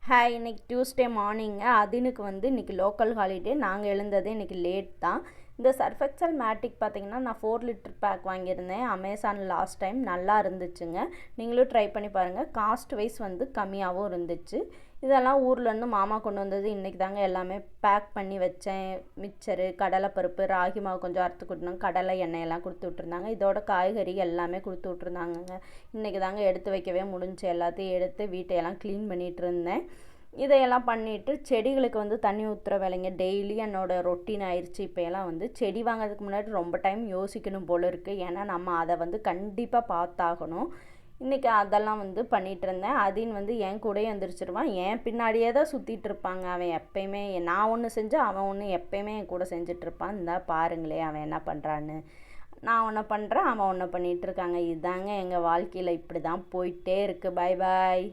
Hi, இன்னைக்கு Tuesday மார்னிங்க. அதினுக்கு இன்றைக்கி local holiday. நாங்கள் எழுந்தது இன்றைக்கி லேட் தான். இந்த சர்ஃபெக்சல் மேட்டிக் பார்த்திங்கன்னா நான் 4 லிட்டர் பேக் வாங்கியிருந்தேன் அமேசான் லாஸ்ட் டைம். நல்லா இருந்துச்சுங்க. நீங்களும் ட்ரை பண்ணி பாருங்கள். காஸ்ட் வைஸ் கம்மியாகவும் இருந்துச்சு. இதெல்லாம் ஊர்லேருந்து மாமா கொண்டு வந்தது. இன்றைக்கி தாங்க எல்லாமே பேக் பண்ணி வச்சேன். மிக்சரு, கடலைப்பருப்பு, ராகி மாவு கொஞ்சம் அறுத்து கொடுத்தாங்க, கடலை எண்ணெயெல்லாம் கொடுத்து விட்ருந்தாங்க. இதோட காய்கறி எல்லாமே கொடுத்து விட்ருந்தாங்கங்க. இன்றைக்கி தாங்க எடுத்து வைக்கவே முடிஞ்சு. எல்லாத்தையும் எடுத்து வீட்டையெல்லாம் க்ளீன் பண்ணிகிட்டு இருந்தேன். இதையெல்லாம் பண்ணிவிட்டு செடிகளுக்கு தண்ணி ஊற்றுற வேலைங்க டெய்லி என்னோடய ரொட்டீன் ஆயிடுச்சு. இப்போ எல்லாம் செடி வாங்கிறதுக்கு முன்னாடி ரொம்ப டைம் யோசிக்கணும் போல் இருக்குது. ஏன்னா நம்ம அதை கண்டிப்பாக பார்த்தாகணும். இன்றைக்கி அதெல்லாம் பண்ணிகிட்டு இருந்தேன். அதின் என் கூடயே எழுந்திரிச்சிருவான். என் பின்னாடியே தான் சுற்றிட்டு இருப்பாங்க. அவன் எப்பயுமே நான் ஒன்று செஞ்சால் அவன் ஒன்று எப்பயுமே என் கூட செஞ்சிட்ருப்பான். இந்த பாருங்களே அவன் என்ன பண்ணுறான்னு. நான் ஒன்று பண்ணுறேன், அவன் ஒன்று பண்ணிகிட்ருக்காங்க. இதுதாங்க எங்கள் வாழ்க்கையில் இப்படி தான் போயிட்டே இருக்குது. பாய் பாய்.